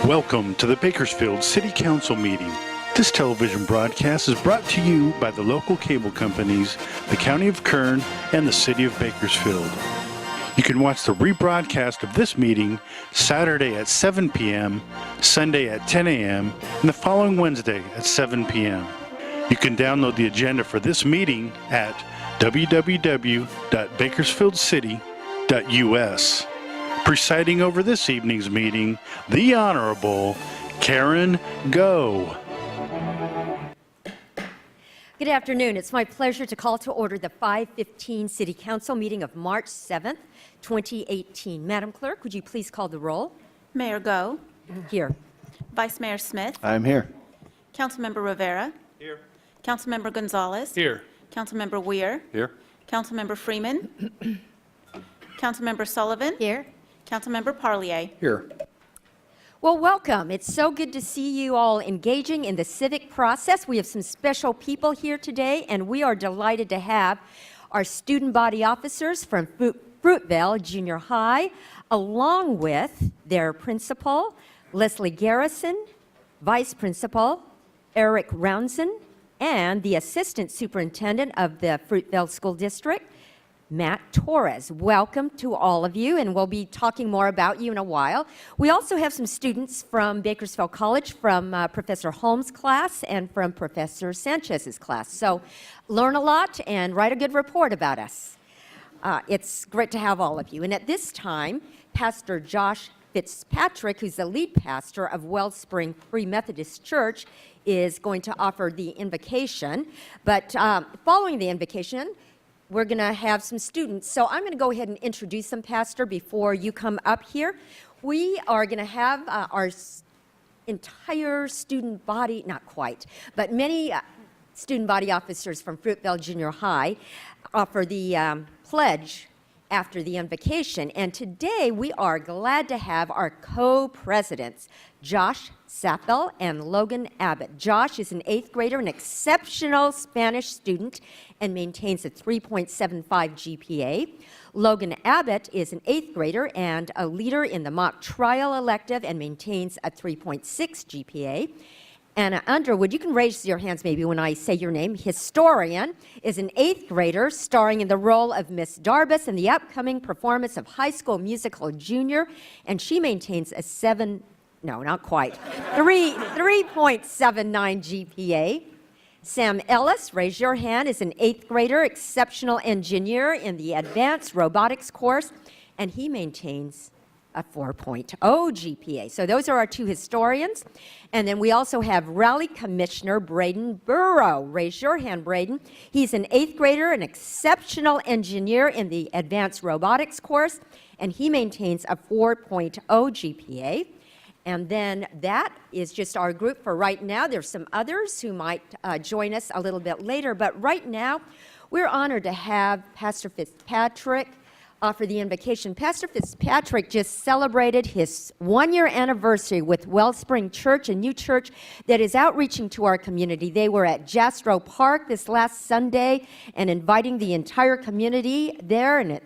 Welcome to the Bakersfield City Council meeting. This television broadcast is brought to you by the local cable companies, the County of Kern, and the City of Bakersfield. You can watch the rebroadcast of this meeting Saturday at 7 p.m., Sunday at 10 a.m., and the following Wednesday at 7 p.m. You can download the agenda for this meeting at www.bakersfieldcity.us. Presiding over this evening's meeting, the Honorable Karen Go. Good afternoon. It's my pleasure to call to order the 5:15 City Council meeting of March 7th, 2018. Madam Clerk, would you please call the roll? Mayor Go. Here. Vice Mayor Smith. I'm here. Councilmember Rivera. Here. Councilmember Gonzalez. Here. Councilmember Weir. Here. Councilmember Freeman. Councilmember Sullivan. Here. Councilmember Parlier. Here. Well, welcome. It's so good to see you all engaging in the civic process. We have some special people here today, and we are delighted to have our student body officers from Fruitvale Junior High, along with their principal, Leslie Garrison, vice principal, Eric Roundson, and the assistant superintendent of the Fruitvale School District, Matt Torres. Welcome to all of you, and we'll be talking more about you in a while. We also have some students from Bakersfield College, from Professor Holmes' class and from Professor Sanchez's class. So learn a lot and write a good report about us. It's great to have all of you. And at this time, Pastor Josh Fitzpatrick, who's the lead pastor of Wellspring Free Methodist Church, is going to offer the invocation. But following the invocation, we're going to have some students. So I'm going to go ahead and introduce them, Pastor, before you come up here. We are going to have our entire student body, not quite, but many student body officers from Fruitvale Junior High offer the pledge after the invocation. And today we are glad to have our co-presidents, Josh Sappel and Logan Abbott. Josh is an 8th grader, an exceptional Spanish student, and maintains a 3.75 GPA. Logan Abbott is an 8th grader and a leader in the mock trial elective and maintains a 3.6 GPA. Anna Underwood, you can raise your hands maybe when I say your name. Historian, is an 8th grader starring in the role of Miss Darbus in the upcoming performance of High School Musical Junior, and she maintains a 3.79 GPA. Sam Ellis, raise your hand, is an 8th grader, exceptional engineer in the advanced robotics course, and he maintains a 4.0 GPA. So those are our two historians. And then we also have Rally Commissioner Braden Burrow. Raise your hand, Braden. He's an 8th grader, an exceptional engineer in the advanced robotics course, and he maintains a 4.0 GPA. And then that is just our group for right now. There's some others who might join us a little bit later, but right now we're honored to have Pastor Fitzpatrick offer the invocation. Pastor Fitzpatrick just celebrated his 1-year anniversary with Wellspring Church, a new church that is outreaching to our community. They were at Jastrow Park this last Sunday and inviting the entire community there, and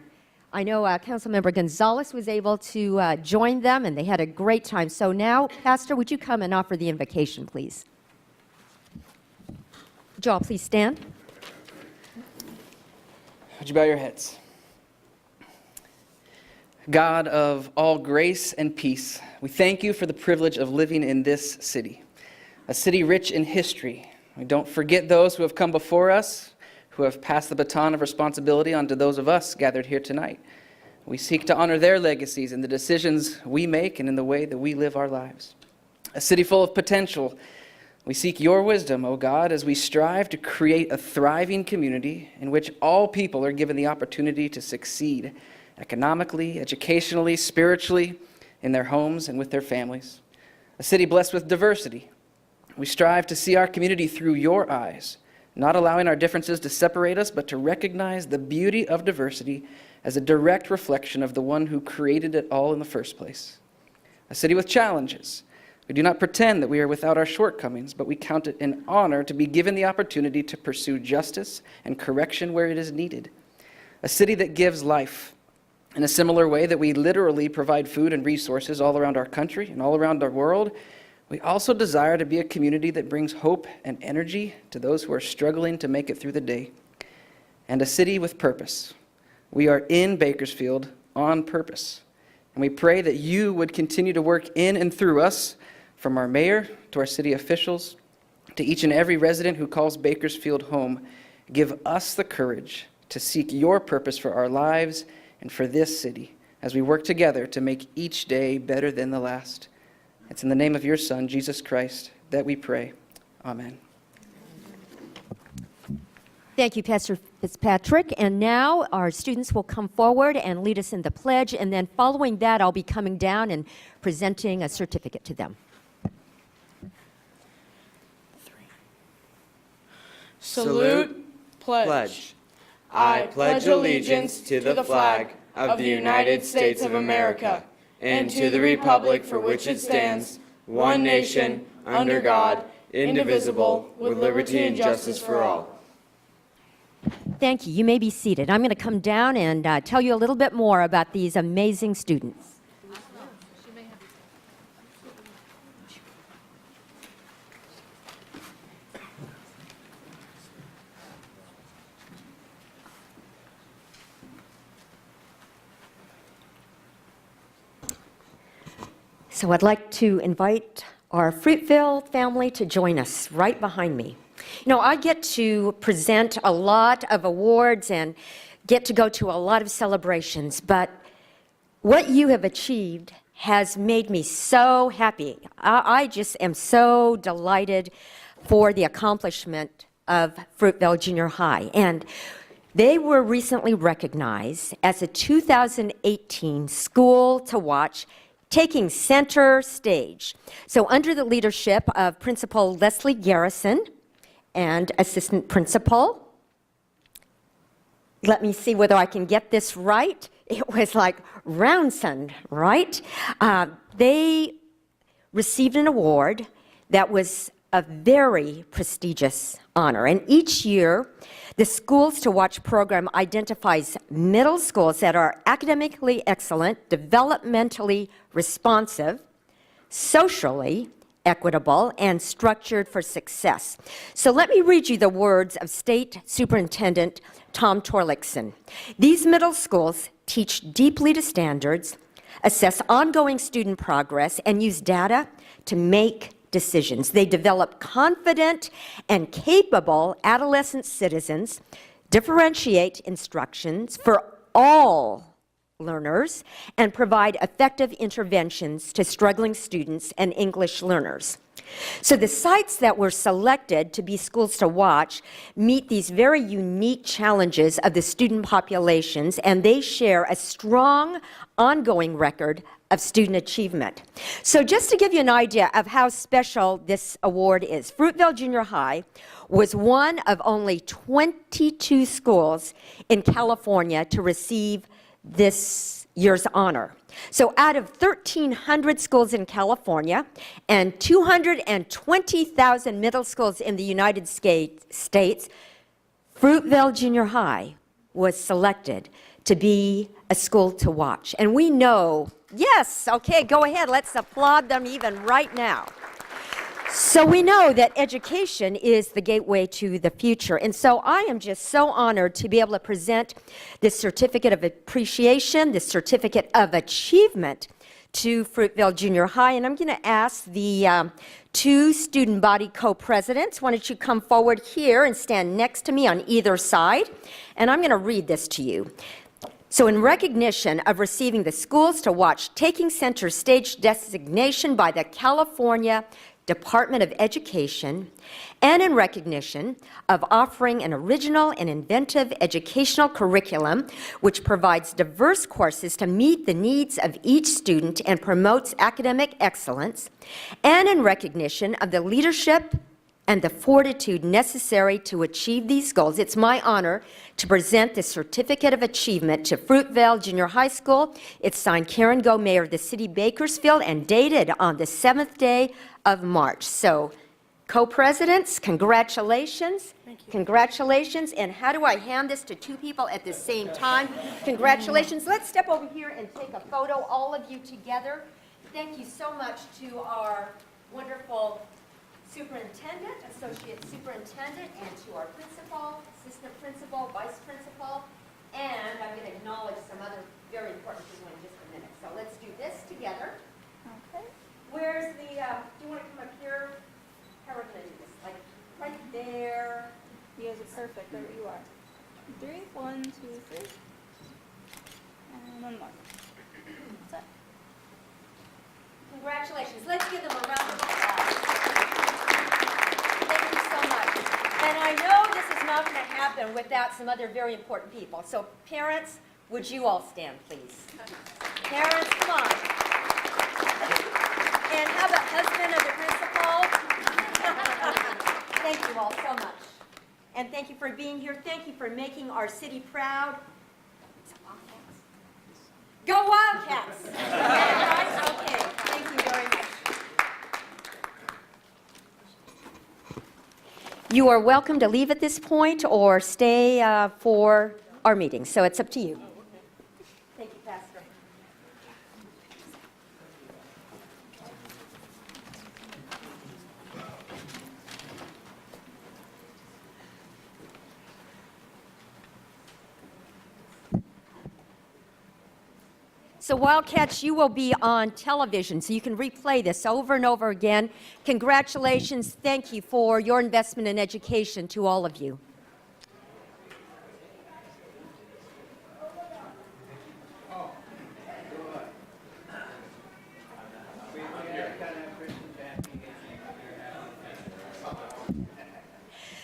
I know Councilmember Gonzalez was able to join them, and they had a great time. So now, Pastor, would you come and offer the invocation, please? Would you all please stand? Would you bow your heads? God of all grace and peace, we thank you for the privilege of living in this city, a city rich in history. We don't forget those who have come before us, who have passed the baton of responsibility onto those of us gathered here tonight. We seek to honor their legacies in the decisions we make and in the way that we live our lives. A city full of potential. We seek your wisdom, O God, as we strive to create a thriving community in which all people are given the opportunity to succeed economically, educationally, spiritually, in their homes and with their families. A city blessed with diversity. We strive to see our community through your eyes, not allowing our differences to separate us, but to recognize the beauty of diversity as a direct reflection of the one who created it all in the first place. A city with challenges. We do not pretend that we are without our shortcomings, but we count it an honor to be given the opportunity to pursue justice and correction where it is needed. A city that gives life, In a similar way that we literally provide food and resources all around our country and all around our world, we also desire to be a community that brings hope and energy to those who are struggling to make it through the day. And a city with purpose. We are in Bakersfield on purpose. And we pray that you would continue to work in and through us, from our mayor to our city officials, to each and every resident who calls Bakersfield home. Give us the courage to seek your purpose for our lives and for this city as we work together to make each day better than the last. It's in the name of your Son, Jesus Christ, that we pray. Amen. Thank you, Pastor Fitzpatrick. And now our students will come forward and lead us in the pledge. And then following that, I'll be coming down and presenting a certificate to them. Salute, pledge. I pledge allegiance to the flag of the United States of America and to the republic for which it stands, one nation, under God, indivisible, with liberty and justice for all. Thank you. You may be seated. I'm going to come down and tell you a little bit more about these amazing students. So I'd like to invite our Fruitville family to join us right behind me. You know, I get to present a lot of awards and get to go to a lot of celebrations, but what you have achieved has made me so happy. I just am so delighted for the accomplishment of Fruitville Junior High. And they were recently recognized as a 2018 School to Watch, taking center stage. So under the leadership of Principal Leslie Garrison and Assistant Principal, let me see whether I can get this right. It was like Roundson, right? They received an award that was a very prestigious honor. And each year, the Schools to Watch program identifies middle schools that are academically excellent, developmentally responsive, socially equitable, and structured for success. So let me read you the words of State Superintendent Tom Torlakson. These middle schools teach deeply to standards, assess ongoing student progress, and use data to make decisions. They develop confident and capable adolescent citizens, differentiate instructions for all learners, and provide effective interventions to struggling students and English learners. So the sites that were selected to be schools to watch meet these very unique challenges of the student populations, and they share a strong ongoing record of student achievement. So just to give you an idea of how special this award is, Fruitville Junior High was one of only 22 schools in California to receive this year's honor. So out of 1,300 schools in California and 220,000 middle schools in the United States, Fruitville Junior High was selected to be a school to watch. And we know, yes, okay, go ahead, let's applaud them even right now. So we know that education is the gateway to the future. And so I am just so honored to be able to present this certificate of appreciation, this certificate of achievement to Fruitville Junior High. And I'm going to ask the two student body co-presidents, why don't you come forward here and stand next to me on either side. And I'm going to read this to you. So in recognition of receiving the Schools to Watch Taking Center Stage designation by the California Department of Education, and in recognition of offering an original and inventive educational curriculum which provides diverse courses to meet the needs of each student and promotes academic excellence, and in recognition of the leadership and the fortitude necessary to achieve these goals, it's my honor to present the Certificate of Achievement to Fruitville Junior High School. It's signed Karen Go, Mayor of the City Bakersfield, and dated on the 7th day of March. So Co-presidents, congratulations. Congratulations. And how do I hand this to two people at the same time? Congratulations. Let's step over here and take a photo, all of you together. Thank you so much to our wonderful superintendent, associate superintendent, and to our principal, assistant principal, vice principal. And I'm going to acknowledge some other very important people in just a minute. So let's do this together. Okay. Where's the, do you want to come up here? How are we going to do this? Like, right there. You guys are perfect. There you are. 3, 1, 2, 3. And one more. That's it. Congratulations. Let's give them a round of applause. Thank you so much. And I know this is not going to happen without some other very important people. So parents, would you all stand, please? Parents, come on. And how about husband of the principal? Thank you all so much. And thank you for being here. Thank you for making our city proud. Go Wildcats! Right? Okay, thank you very much. You are welcome to leave at this point or stay for our meeting, so it's up to you. Thank you, Pastor. So Wildcats, you will be on television, so you can replay this over and over again. Congratulations. Thank you for your investment in education to all of you.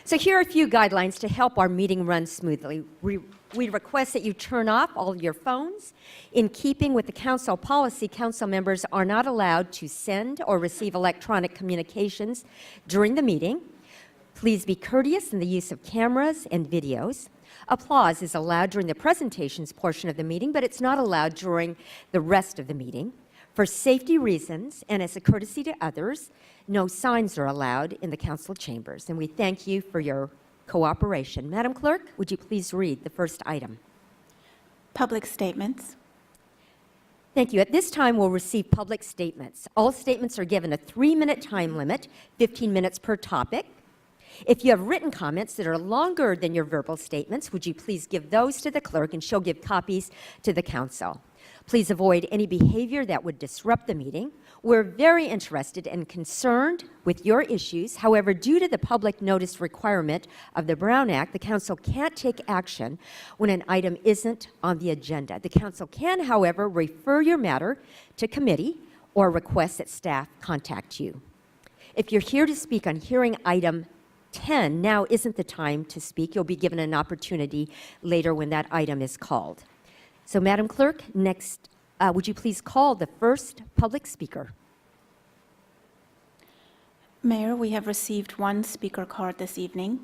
So here are a few guidelines to help our meeting run smoothly. We request that you turn off all of your phones. In keeping with the council policy, council members are not allowed to send or receive electronic communications during the meeting. Please be courteous in the use of cameras and videos. Applause is allowed during the presentations portion of the meeting, but it's not allowed during the rest of the meeting. For safety reasons and as a courtesy to others, no signs are allowed in the council chambers, and we thank you for your cooperation. Madam Clerk, would you please read the first item? Public statements. Thank you. At this time, we'll receive public statements. All statements are given a 3-minute time limit, 15 minutes per topic. If you have written comments that are longer than your verbal statements, would you please give those to the clerk, and she'll give copies to the council. Please avoid any behavior that would disrupt the meeting. We're very interested and concerned with your issues. However, due to the public notice requirement of the Brown Act, the council can't take action when an item isn't on the agenda. The council can, however, refer your matter to committee or request that staff contact you. If you're here to speak on hearing item 10, now isn't the time to speak. You'll be given an opportunity later when that item is called. So, Madam Clerk, next, would you please call the first public speaker? Mayor, we have received one speaker card this evening.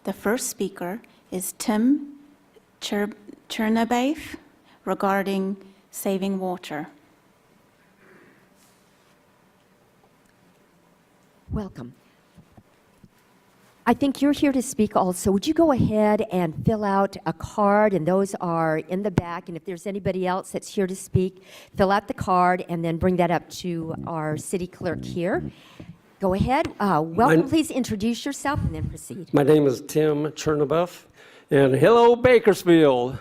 The first speaker is Tim Chernabath regarding saving water. Welcome. I think you're here to speak also. Would you go ahead and fill out a card, and those are in the back, and if there's anybody else that's here to speak, fill out the card and then bring that up to our city clerk here. Go ahead. Welcome. Please introduce yourself and then proceed. My name is Tim Chernabuff, and hello, Bakersfield.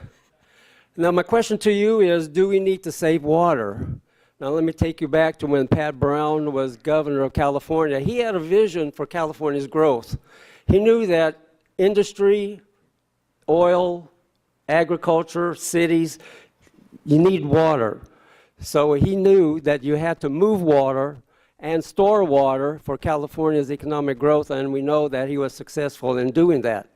Now, my question to you is, do we need to save water? Now, let me take you back to when Pat Brown was governor of California. He had a vision for California's growth. He knew that industry, oil, agriculture, cities, you need water. So he knew that you had to move water and store water for California's economic growth, and we know that he was successful in doing that.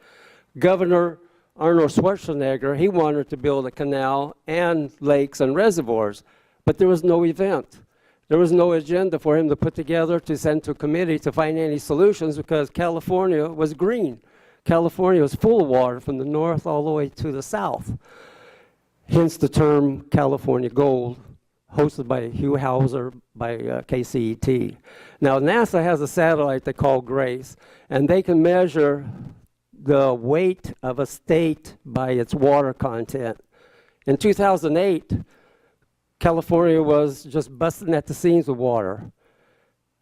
Governor Arnold Schwarzenegger, he wanted to build a canal and lakes and reservoirs, but there was no event. There was no agenda for him to put together to send to committee to find any solutions because California was green. California was full of water from the north all the way to the south. Hence the term California gold. hosted by Hugh Hauser by KCET. Now, NASA has a satellite they call GRACE, and they can measure the weight of a state by its water content. In 2008, California was just busting at the seams with water.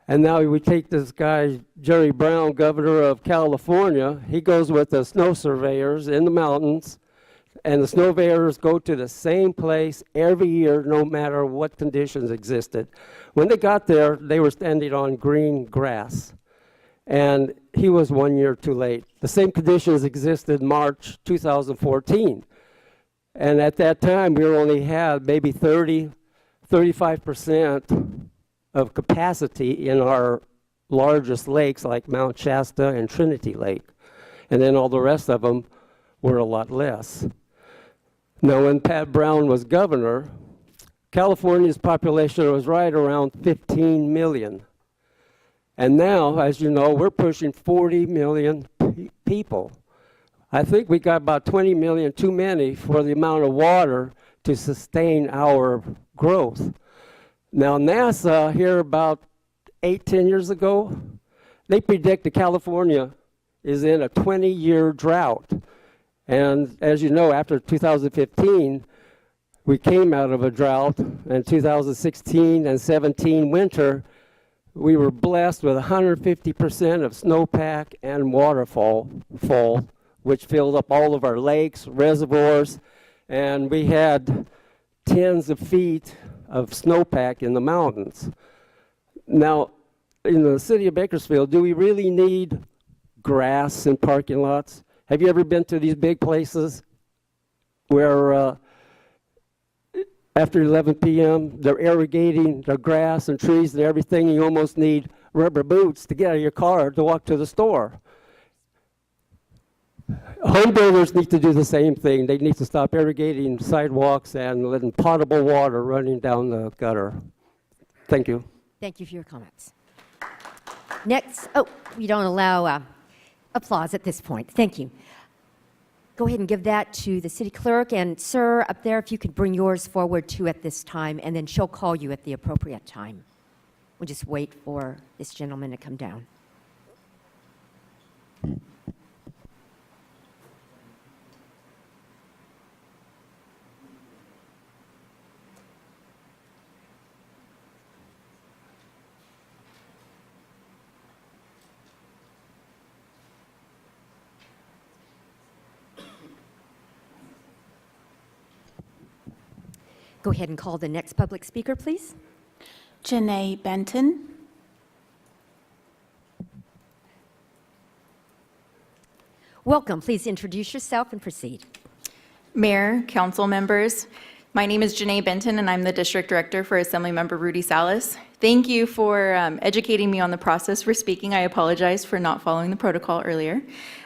And now we take this guy, Jerry Brown, governor of California. He goes with the snow surveyors in the mountains, and the snow surveyors go to the same place every year, no matter what conditions existed. When they got there, they were standing on green grass. And he was 1 year too late. The same conditions existed March 2014. And at that time, we only had maybe 35% of capacity in our largest lakes like Mount Shasta and Trinity Lake. And then all the rest of them were a lot less. Now, when Pat Brown was governor, California's population was right around 15 million. And now, as you know, we're pushing 40 million people. I think we got about 20 million too many for the amount of water to sustain our growth. Now, NASA, here about 10 years ago, they predicted California is in a 20-year drought. And as you know, after 2015, we came out of a drought. In 2016 and 17 winter, we were blessed with 150% of snowpack and waterfall, which filled up all of our lakes, reservoirs, and we had tens of feet of snowpack in the mountains. Now, in the city of Bakersfield, do we really need grass in parking lots? Have you ever been to these big places where after 11 p.m., they're irrigating the grass and trees and everything, and you almost need rubber boots to get out of your car to walk to the store? Home builders need to do the same thing. They need to stop irrigating sidewalks and letting potable water running down the gutter. Thank you. Thank you for your comments. Next, we don't allow applause at this point. Thank you. Go ahead and give that to the city clerk. And sir, up there, if you could bring yours forward too at this time, and then she'll call you at the appropriate time. We'll just wait for this gentleman to come down. Go ahead and call the next public speaker, please. Janae Benton. Welcome. Please introduce yourself and proceed. Mayor, council members, my name is Janae Benton, and I'm the district director for Assemblymember Rudy Salas. Thank you for educating me on the process for speaking. I apologize for not following the protocol earlier.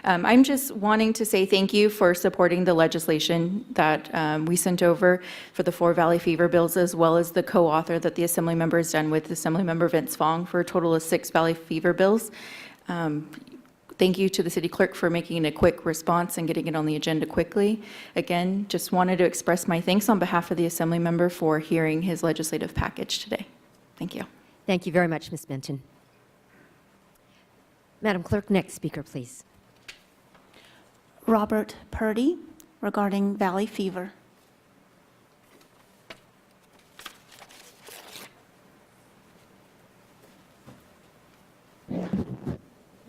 I'm just wanting to say thank you for supporting the legislation that we sent over for the 4 Valley Fever bills, as well as the co-author that the Assembly member has done with Assemblymember Vince Fong for a total of 6 Valley Fever bills. Thank you to the city clerk for making a quick response and getting it on the agenda quickly. Again, just wanted to express my thanks on behalf of the Assembly member for hearing his legislative package today. Thank you. Thank you very much, Ms. Benton. Madam Clerk, next speaker, please. Robert Purdy regarding Valley Fever.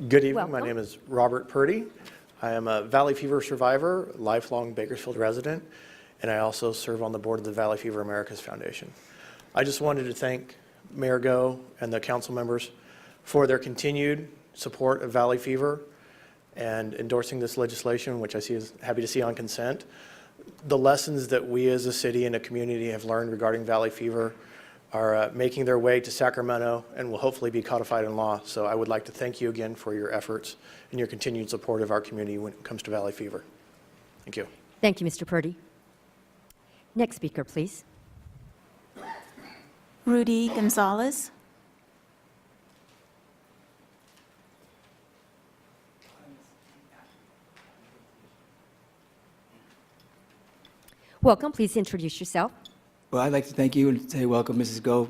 Good evening. My Welcome. name is Robert Purdy. I am a Valley Fever survivor, lifelong Bakersfield resident, and I also serve on the board of the Valley Fever Americas Foundation. I just wanted to thank Mayor Go and the council members for their continued support of Valley Fever and endorsing this legislation, which I see is happy to see on consent. The lessons that we as a city and a community have learned regarding Valley Fever are making their way to Sacramento and will hopefully be codified in law. So I would like to thank you again for your efforts and your continued support of our community when it comes to Valley Fever. Thank you. Thank you, Mr. Purdy. Next speaker, please. Rudy Gonzalez. Welcome. Please introduce yourself. Well, I'd like to thank you and say welcome, Mrs. Go.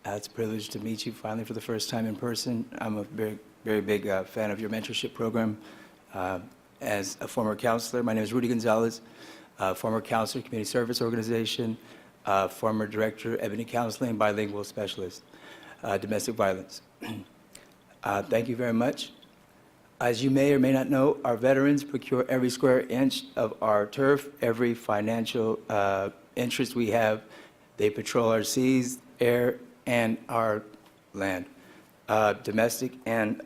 It's a privilege to meet you finally for the first time in person. I'm a very, very big fan of your mentorship program. As a former counselor, my name is Rudy Gonzalez, former counselor, community service organization, former director, Ebony Counseling, bilingual specialist, domestic violence. Thank you very much. As you may or may not know, our veterans procure every square inch of our turf, every financial interest we have. They patrol our seas, air, and our land, domestic and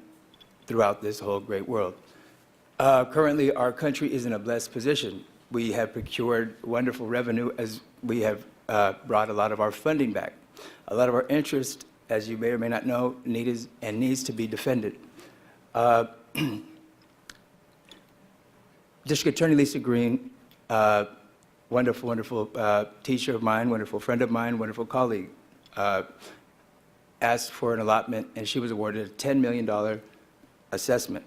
throughout this whole great world. Currently, our country is in a blessed position. We have procured wonderful revenue as we have brought a lot of our funding back. A lot of our interest, as you may or may not know, needs to be defended. District Attorney Lisa Green, wonderful, wonderful teacher of mine, wonderful friend of mine, wonderful colleague, asked for an allotment, and she was awarded a $10 million assessment.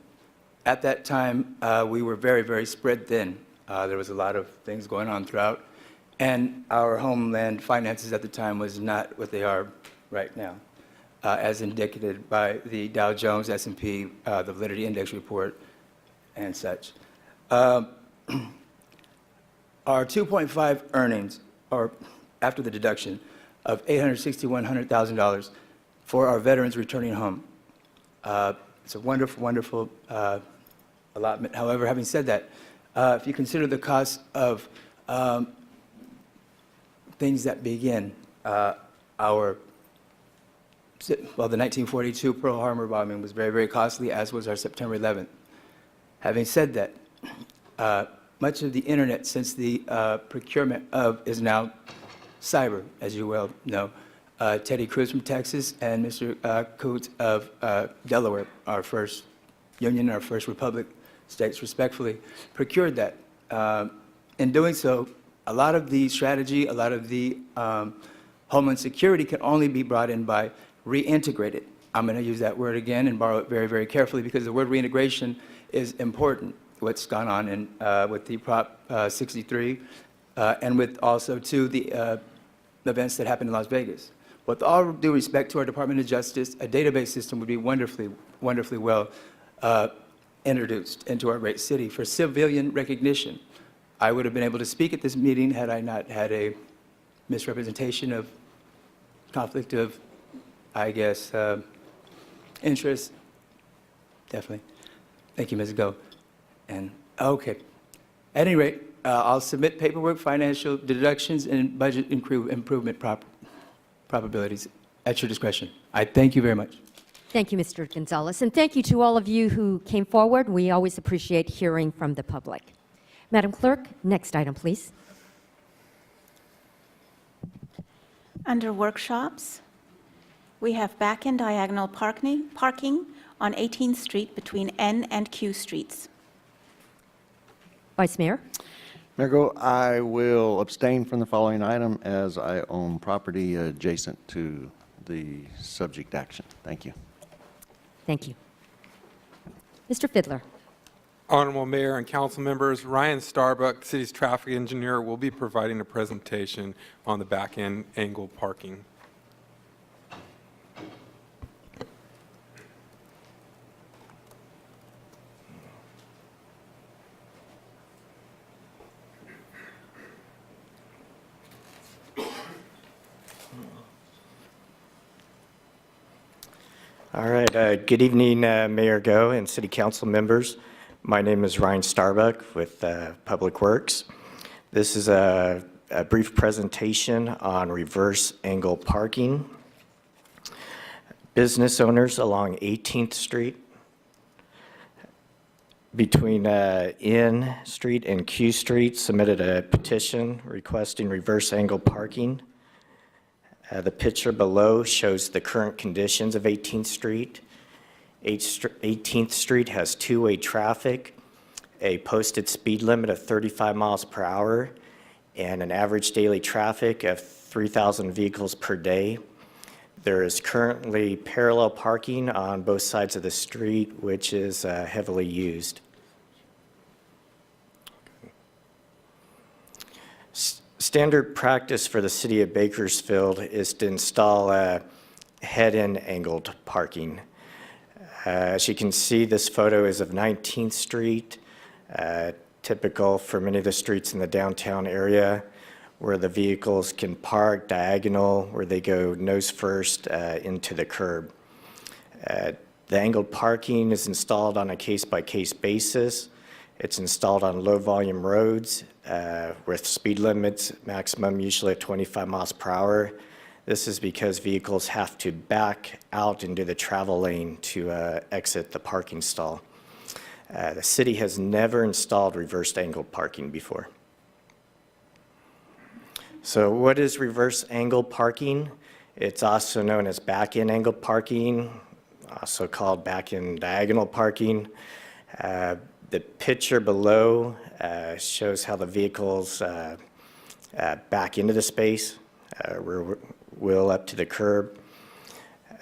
At that time, we were very, very spread thin. There was a lot of things going on throughout, and our homeland finances at the time was not what they are right now, as indicated by the Dow Jones, S&P, the Validity Index report, and such. Our 2.5 earnings, or after the deduction, of $861,000 for our veterans returning home. It's a wonderful, wonderful allotment. However, having said that, if you consider the cost of things that begin the 1942 Pearl Harbor bombing was very, very costly, as was our September 11th. Having said that, much of the internet since the procurement of is now cyber, as you well know. Teddy Cruz from Texas and Mr. Coots of Delaware, our first union, our first republic states, respectfully procured that. In doing so, a lot of the strategy, a lot of the homeland security can only be brought in by reintegrated. I'm going to use that word again and borrow it very, very carefully because the word reintegration is important. What's gone on in, with the Prop 63 and with also to the events that happened in Las Vegas. With all due respect to our Department of Justice, a database system would be wonderfully, wonderfully well introduced into our great city for civilian recognition. I would have been able to speak at this meeting had I not had a misrepresentation of conflict of, I guess, interest. Definitely. Thank you, Ms. Go. And, okay. At any rate, I'll submit paperwork, financial deductions, and budget improvement probabilities at your discretion. I thank you very much. Thank you, Mr. Gonzalez, and thank you to all of you who came forward. We always appreciate hearing from the public. Madam Clerk, next item, please. Under workshops, we have back and diagonal parking on 18th Street between N and Q Streets. Vice Mayor? Mayor Go, I will abstain from the following item as I own property adjacent to the subject action. Thank you. Thank you. Mr. Fidler? Honorable Mayor and council members, Ryan Starbuck, city's traffic engineer, will be providing a presentation on the back end angle parking. All right. Good evening, Mayor Go and City Council members. My name is Ryan Starbuck with Public Works. This is a brief presentation on reverse angle parking. Business owners along 18th Street between N Street and Q Street submitted a petition requesting reverse angle parking. The picture below shows the current conditions of 18th Street. 18th Street has two-way traffic, a posted speed limit of 35 miles per hour, and an average daily traffic of 3,000 vehicles per day. There is currently parallel parking on both sides of the street, which is heavily used. Standard practice for the city of Bakersfield is to install head-in angled parking. As you can see, this photo is of 19th Street, typical for many of the streets in the downtown area, where the vehicles can park diagonal, where they go nose first into the curb. The angled parking is installed on a case-by-case basis. It's installed on low-volume roads with speed limits maximum usually at 25 miles per hour. This is because vehicles have to back out into the travel lane to exit the parking stall. The city has never installed reversed angled parking before. So what is reverse angled parking? It's also known as back-in angled parking, also called back-in diagonal parking. The picture below shows how the vehicles back into the space, wheel up to the curb.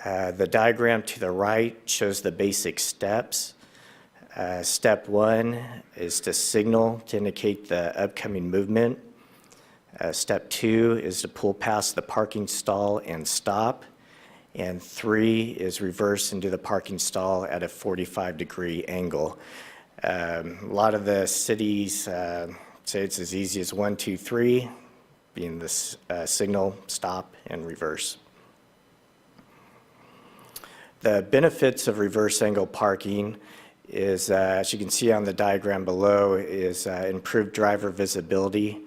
The diagram to the right shows the basic steps. Step 1 is to signal to indicate the upcoming movement. Step 2 is to pull past the parking stall and stop. And 3 is reverse into the parking stall at a 45-degree angle. A lot of the cities say it's as easy as 1, 2, 3, being the signal, stop, and reverse. The benefits of reverse angle parking is, as you can see on the diagram below, is improved driver visibility.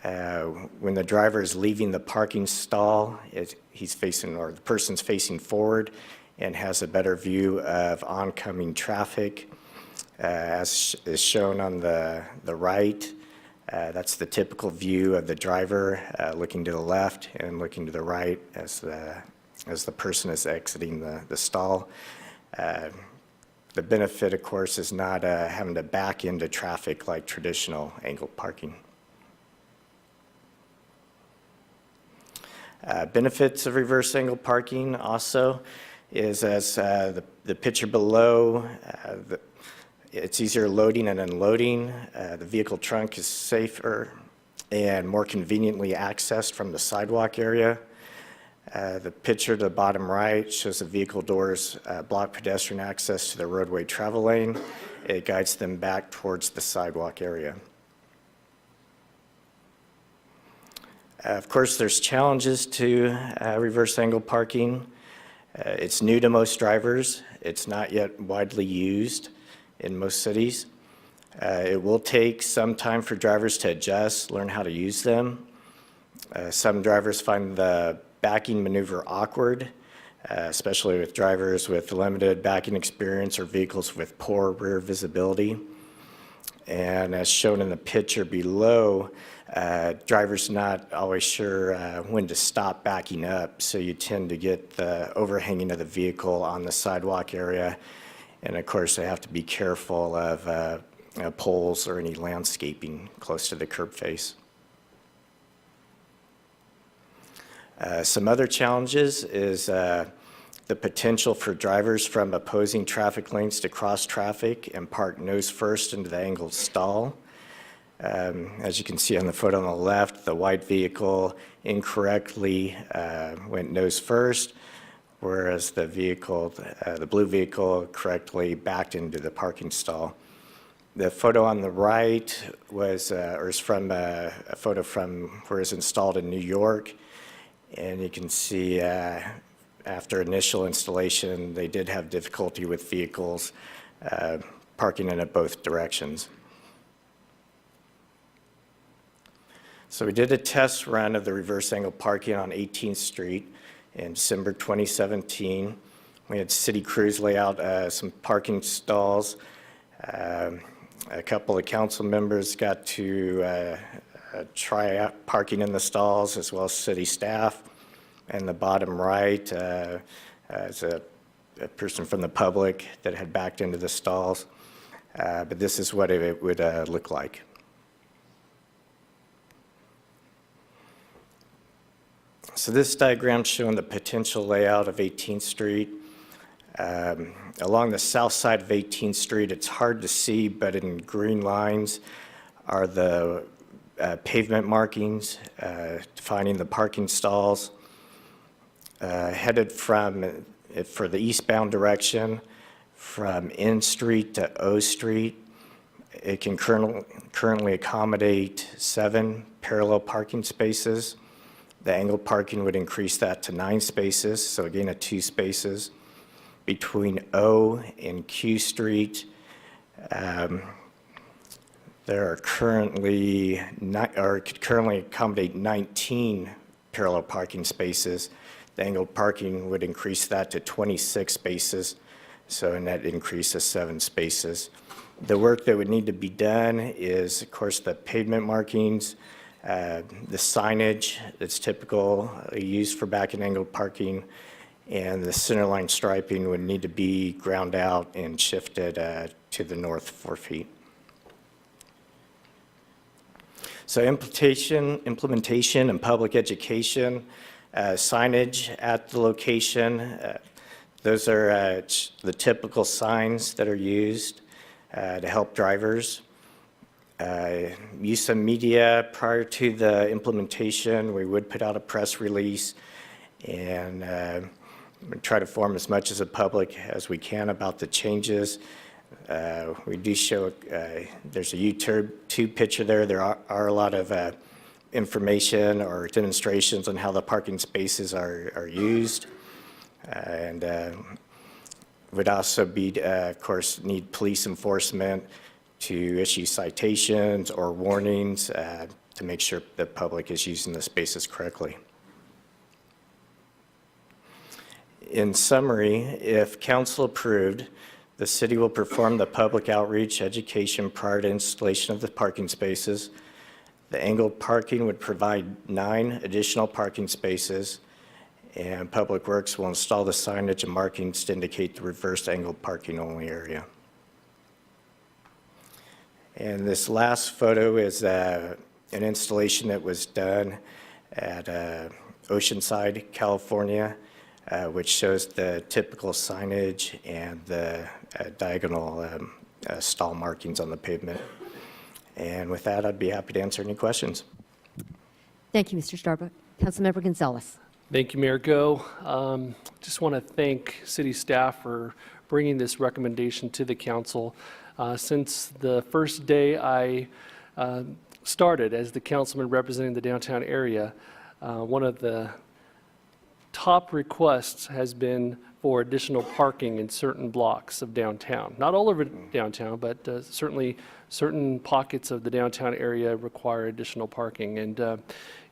When the driver is leaving the parking stall, he's facing, or the person's facing forward and has a better view of oncoming traffic. As is shown on the right, that's the typical view of the driver looking to the left and looking to the right as the person is exiting the stall. The benefit, of course, is not having to back into traffic like traditional angled parking. Benefits of reverse angle parking also is, as the picture below, it's easier loading and unloading. The vehicle trunk is safer and more conveniently accessed from the sidewalk area. The picture to the bottom right shows the vehicle doors block pedestrian access to the roadway travel lane. It guides them back towards the sidewalk area. Of course, there's challenges to reverse angle parking. It's new to most drivers. It's not yet widely used in most cities. It will take some time for drivers to adjust, learn how to use them. Some drivers find the backing maneuver awkward, especially with drivers with limited backing experience or vehicles with poor rear visibility. And as shown in the picture below, drivers not always sure when to stop backing up, so you tend to get the overhanging of the vehicle on the sidewalk area. And of course, they have to be careful of poles or any landscaping close to the curb face. Some other challenges is the potential for drivers from opposing traffic lanes to cross traffic and park nose first into the angled stall. As you can see on the photo on the left, the white vehicle incorrectly went nose first, whereas the vehicle, the blue vehicle, correctly backed into the parking stall. The photo on the right is from a photo from where it's installed in New York, and you can see after initial installation, they did have difficulty with vehicles parking in both directions. So we did a test run of the reverse angle parking on 18th Street in December 2017. We had city crews lay out some parking stalls. A couple of council members got to try out parking in the stalls, as well as city staff. And the bottom right is a person from the public that had backed into the stalls. But this is what it would look like. So this diagram showing the potential layout of 18th Street. Along the south side of 18th Street, it's hard to see, but in green lines are the pavement markings, defining the parking stalls, headed from, for the eastbound direction, from N Street to O Street. It can currently accommodate 7 parallel parking spaces. The angled parking would increase that to 9 spaces, so again, 2 spaces. Between O and Q Street, there are currently, could currently accommodate 19 parallel parking spaces. The angled parking would increase that to 26 spaces, so a net increase of 7 spaces. The work that would need to be done is, of course, the pavement markings, the signage that's typical used for back and angled parking, and the centerline striping would need to be ground out and shifted to the north 4 feet. So implementation and public education, signage at the location, those are the typical signs that are used to help drivers. Use of media prior to the implementation, we would put out a press release and try to inform as much as the public as we can about the changes. We do show, there's a YouTube picture there. There are a lot of information or demonstrations on how the parking spaces are used. And would also be, of course, need police enforcement to issue citations or warnings to make sure the public is using the spaces correctly. In summary, if council approved, the city will perform the public outreach education prior to installation of the parking spaces. The angled parking would provide 9 additional parking spaces, and Public Works will install the signage and markings to indicate the reverse angled parking only area. And this last photo is an installation that was done at Oceanside, California, which shows the typical signage and the diagonal stall markings on the pavement. And with that, I'd be happy to answer any questions. Thank you, Mr. Starbuck. Councilmember Gonzalez. Thank you, Mayor Go. Just want to thank city staff for bringing this recommendation to the council. Since the first day I started as the councilman representing the downtown area, one of the top requests has been for additional parking in certain blocks of downtown. Not all over downtown, but certainly certain pockets of the downtown area require additional parking. And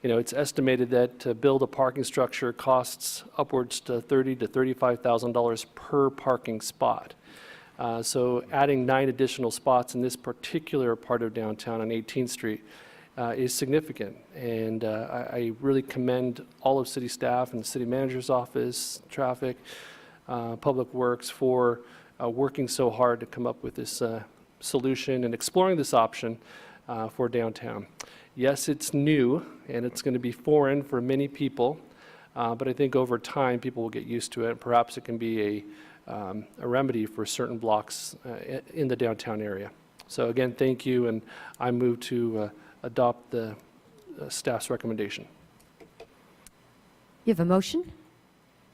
you know, it's estimated that to build a parking structure costs upwards to $30,000 to $35,000 per parking spot. So adding 9 additional spots in this particular part of downtown on 18th Street is significant. And I really commend all of city staff and the city manager's office, traffic, Public Works for working so hard to come up with this solution and exploring this option for downtown. Yes, it's new and it's going to be foreign for many people, but I think over time people will get used to it. Perhaps it can be a remedy for certain blocks in the downtown area. So again, thank you, and I move to adopt the staff's recommendation. You have a motion?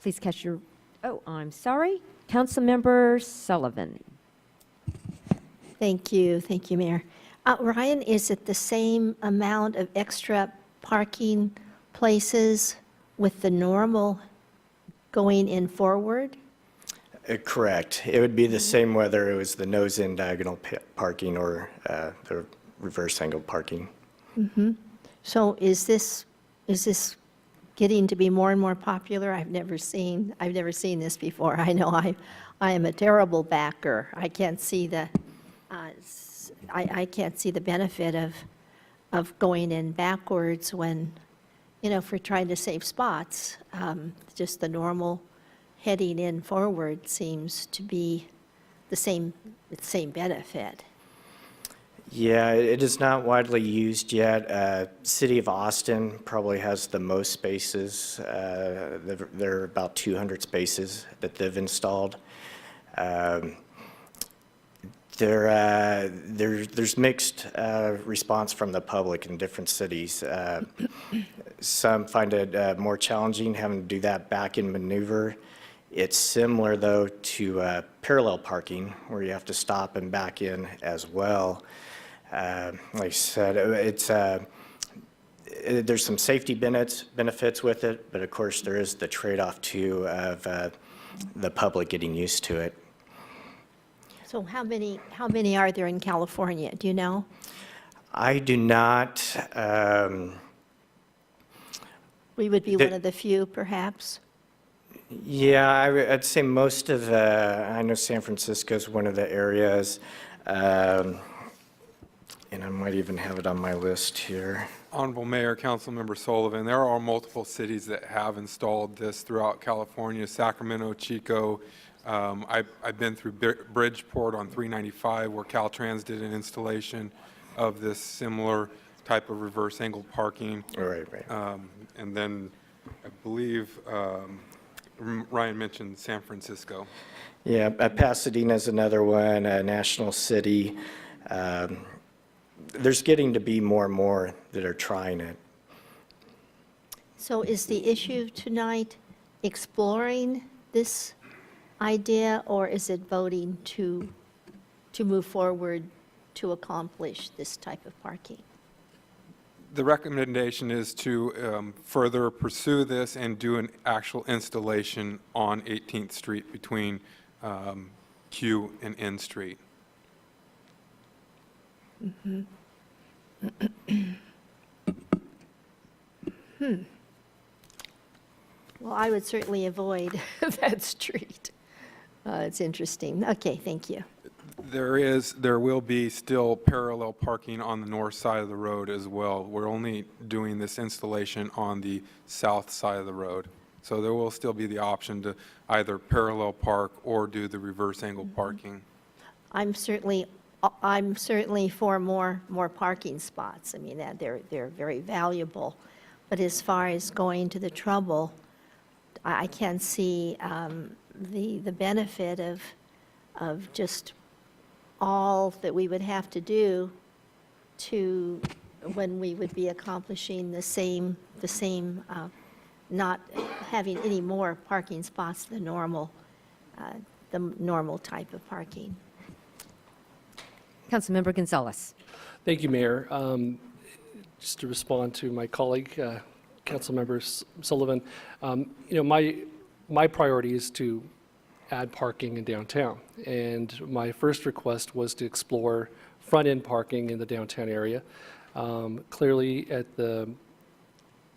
Please catch your, oh, I'm sorry. Councilmember Sullivan. Thank you, Mayor. Ryan, is it the same amount of extra parking places with the normal going in forward? Correct. It would be the same whether it was the nose-in diagonal parking or the reverse angled parking. Mm-hmm. So is this getting to be more and more popular? I've never seen this before. I know I am a terrible backer. I can't see the I can't see the benefit of going in backwards when, you know, if we're trying to save spots. Just the normal heading in forward seems to be the same benefit. Yeah, it is not widely used yet. City of Austin probably has the most spaces. There are about 200 spaces that they've installed. There's mixed response from the public in different cities. Some find it more challenging having to do that back-end maneuver. It's similar, though, to parallel parking, where you have to stop and back in as well. Like I said, there's some safety benefits with it, but of course there is the trade-off too of the public getting used to it. So how many are there in California? Do you know? I do not. We would be one of the few, perhaps? Yeah, I'd say most of I know San Francisco is one of the areas, and I might even have it on my list here. Honorable Mayor, Councilmember Sullivan, there are multiple cities that have installed this throughout California, Sacramento, Chico. I've been through Bridgeport on 395 where Caltrans did an installation of this similar type of reverse angle parking. Right. And then I believe Ryan mentioned San Francisco. Yeah, Pasadena is another one, National City. There's getting to be more and more that are trying it. So is the issue tonight exploring this idea, or is it voting to move forward to accomplish this type of parking? The recommendation is to further pursue this and do an actual installation on 18th Street between Q and N Street. Well, I would certainly avoid that street. It's interesting. Okay, thank you. There will be still parallel parking on the north side of the road as well. We're only doing this installation on the south side of the road. So there will still be the option to either parallel park or do the reverse angle parking. I'm certainly for more parking spots. I mean, that they're very valuable. But as far as going to the trouble, I can't see the benefit of just all that we would have to do to, when we would be accomplishing the same, not having any more parking spots than the normal type of parking. Councilmember Gonzalez. Thank you, Mayor. Just to respond to my colleague, Councilmember Sullivan, my priority is to add parking in downtown. And my first request was to explore front-end parking in the downtown area. Clearly at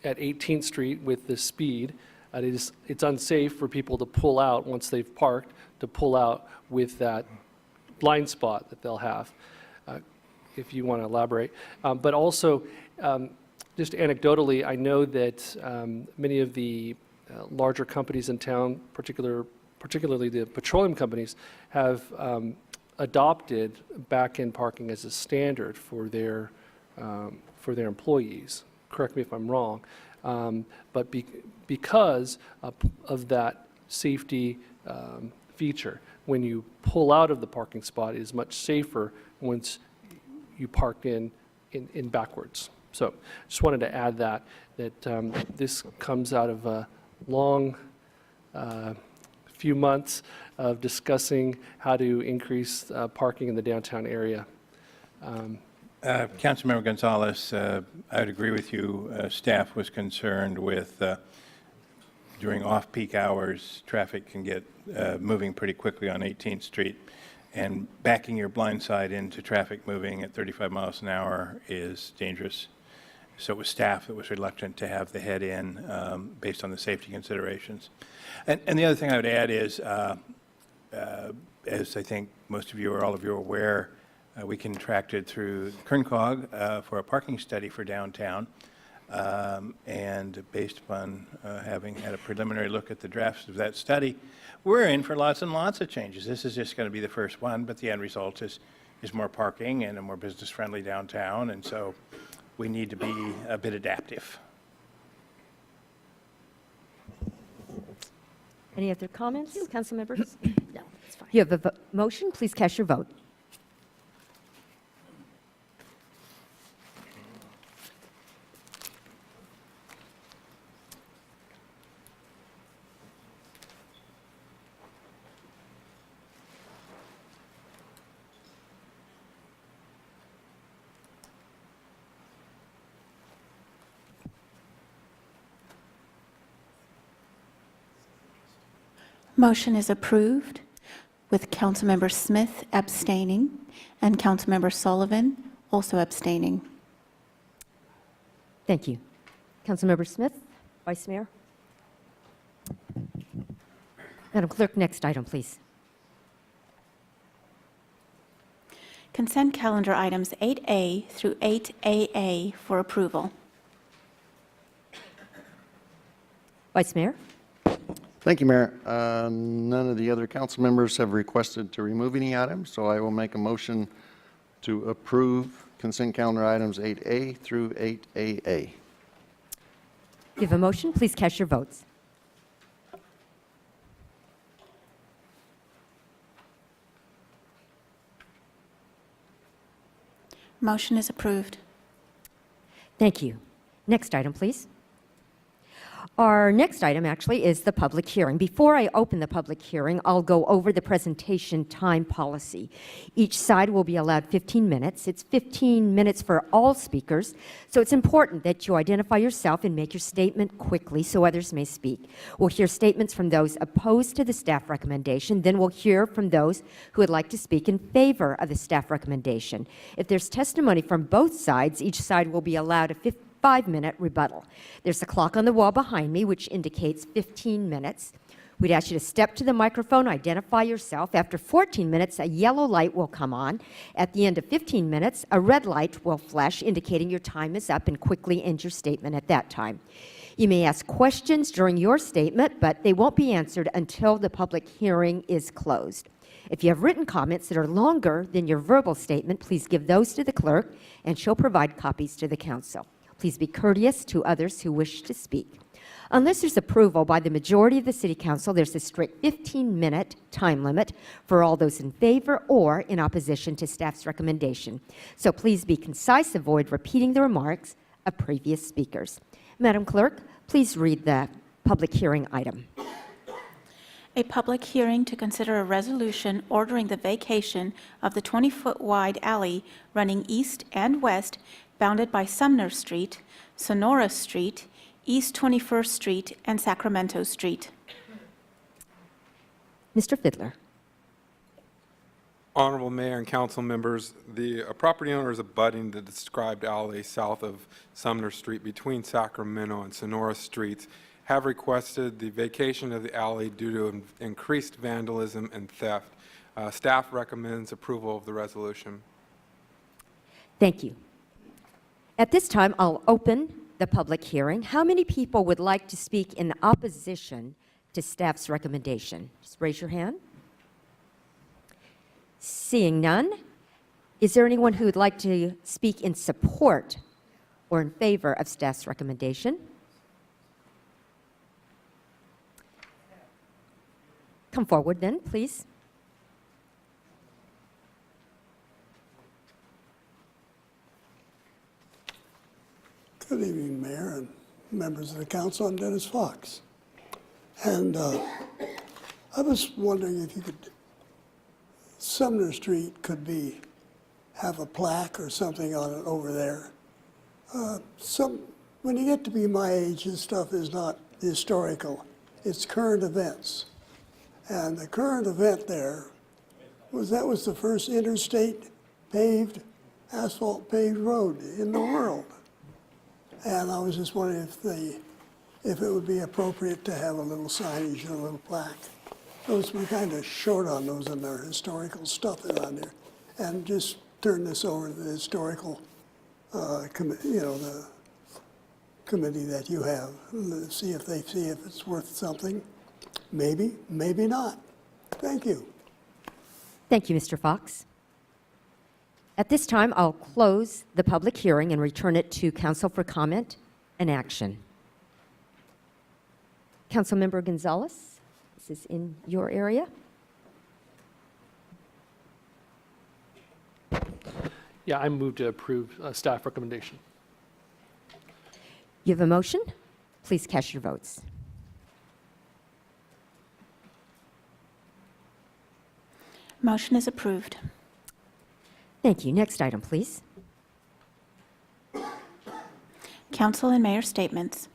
18th Street with the speed, it's unsafe for people to pull out once they've parked, to pull out with that blind spot that they'll have, if you want to elaborate. But also, just anecdotally, I know that many of the larger companies in town, particularly the petroleum companies, have adopted back-end parking as a standard for their employees. Correct me if I'm wrong. But because of that safety feature, when you pull out of the parking spot, it is much safer once you park in backwards. So just wanted to add that this comes out of a long few months of discussing how to increase parking in the downtown area. Councilmember Gonzalez, I would agree with you. Staff was concerned with during off-peak hours, traffic can get moving pretty quickly on 18th Street, and backing your blind side into traffic moving at 35 miles an hour is dangerous. So it was staff that was reluctant to have the head in based on the safety considerations. And the other thing I would add is, as I think most of you or all of you are aware, we contracted through KernCog for a parking study for downtown. And based upon having had a preliminary look at the drafts of that study, we're in for lots and lots of changes. This is just going to be the first one, but the end result is more parking and a more business-friendly downtown, and so we need to be a bit adaptive. Any other comments, council members? No, it's fine. You have a motion, please cast your vote. Motion is approved with Councilmember Smith abstaining and Councilmember Sullivan also abstaining. Thank you. Councilmember Smith, Vice Mayor. Madam Clerk, next item, please. Consent calendar items 8A through 8AA for approval. Vice Mayor. Thank you, Mayor. None of the other council members have requested to remove any items, so I will make a motion to approve consent calendar items 8A through 8AA. You have a motion. Please cast your votes. Motion is approved. Thank you. Next item, please. Our next item actually is the public hearing. Before I open the public hearing, I'll go over the presentation time policy. Each side will be allowed 15 minutes. It's 15 minutes for all speakers, so it's important that you identify yourself and make your statement quickly so others may speak. We'll hear statements from those opposed to the staff recommendation, then we'll hear from those who would like to speak in favor of the staff recommendation. If there's testimony from both sides, each side will be allowed a 5-minute rebuttal. There's a clock on the wall behind me which indicates 15 minutes. We'd ask you to step to the microphone, identify yourself. After 14 minutes, a yellow light will come on. At the end of 15 minutes, a red light will flash indicating your time is up, and quickly end your statement at that time. You may ask questions during your statement, but they won't be answered until the public hearing is closed. If you have written comments that are longer than your verbal statement, please give those to the clerk, and she'll provide copies to the council. Please be courteous to others who wish to speak. Unless there's approval by the majority of the City Council, there's a strict 15-minute time limit for all those in favor or in opposition to staff's recommendation. So please be concise, avoid repeating the remarks of previous speakers. Madam Clerk, please read the public hearing item. A public hearing to consider a resolution ordering the vacation of the 20-foot wide alley running east and west bounded by Sumner Street, Sonora Street, East 21st Street, and Sacramento Street. Mr. Fiddler. Honorable Mayor and council members, the property owners abutting the described alley south of Sumner Street between Sacramento and Sonora Streets have requested the vacation of the alley due to increased vandalism and theft. Staff recommends approval of the resolution. Thank you. At this time, I'll open the public hearing. How many people would like to speak in opposition to staff's recommendation? Just raise your hand. Seeing none, is there anyone who would like to speak in support or in favor of staff's recommendation? Come forward then, please. Good evening, Mayor and members of the council. I'm Dennis Fox. And I was wondering if you could, Sumner Street could have a plaque or something on it over there. When you get to be my age, this stuff is not historical. It's current events. And the current event there was that was the first interstate asphalt paved road in the world. And I was just wondering if it would be appropriate to have a little signage and a little plaque. We're kind of short on those in our historical stuff around here. And just turn this over to the historical the committee that you have. See if it's worth something. Maybe, maybe not. Thank you. Thank you, Mr. Fox. At this time, I'll close the public hearing and return it to council for comment and action. Councilmember Gonzalez, this is in your area. Yeah, I move to approve staff recommendation. You have a motion? Please cast your votes. Motion is approved. Thank you. Next item, please. Council and mayor statements.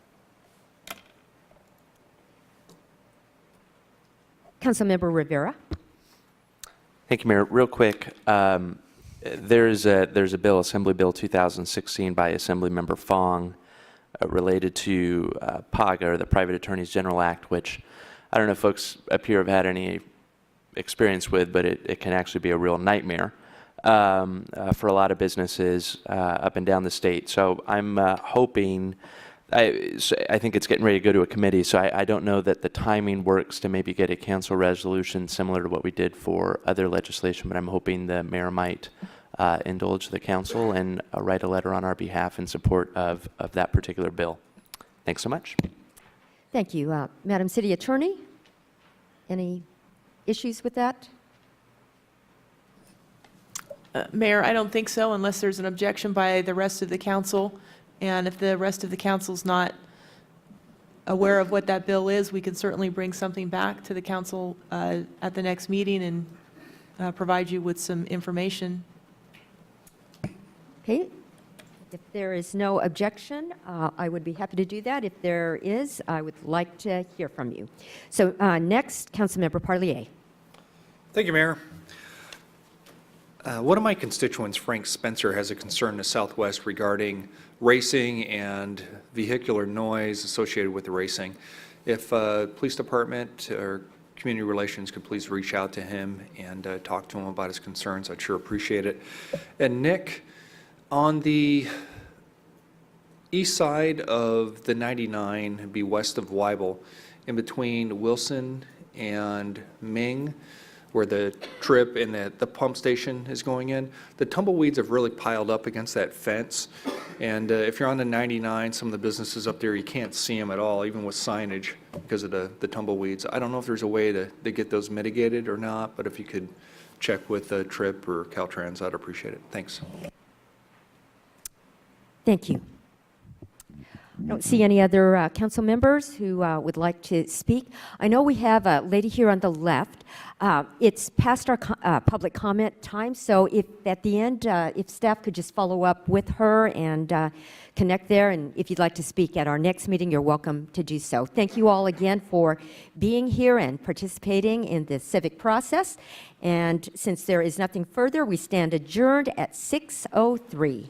Councilmember Rivera. Thank you, Mayor. Real quick, there's a bill, Assembly Bill 2016 by Assemblymember Fong related to PAGA, or the Private Attorneys General Act, which I don't know if folks up here have had any experience with, but it can actually be a real nightmare for a lot of businesses up and down the state. So I'm hoping, I think it's getting ready to go to a committee, so I don't know that the timing works to maybe get a council resolution similar to what we did for other legislation, but I'm hoping the mayor might indulge the council and write a letter on our behalf in support of that particular bill. Thanks so much. Thank you. Madam City Attorney, any issues with that? Mayor, I don't think so unless there's an objection by the rest of the council. And if the rest of the council's not aware of what that bill is, we can certainly bring something back to the council at the next meeting and provide you with some information. Okay. If there is no objection, I would be happy to do that. If there is, I would like to hear from you. So next, Councilmember Parlier. Thank you, Mayor. One of my constituents, Frank Spencer, has a concern in the Southwest regarding racing and vehicular noise associated with the racing. If police department or community relations could please reach out to him and talk to him about his concerns, I'd sure appreciate it. And Nick, on the east side of the 99, it'd be west of Weibel, in between Wilson and Ming, where the trip and the pump station is going in, the tumbleweeds have really piled up against that fence. And if you're on the 99, some of the businesses up there, you can't see them at all, even with signage, because of the tumbleweeds. I don't know if there's a way to get those mitigated or not, but if you could check with Trip or Caltrans, I'd appreciate it. Thanks. Thank you. I don't see any other council members who would like to speak. I know we have a lady here on the left. It's past our public comment time, so if at the end, if staff could just follow up with her and connect there, and if you'd like to speak at our next meeting, you're welcome to do so. Thank you all again for being here and participating in the civic process. And since there is nothing further, we stand adjourned at 6:03.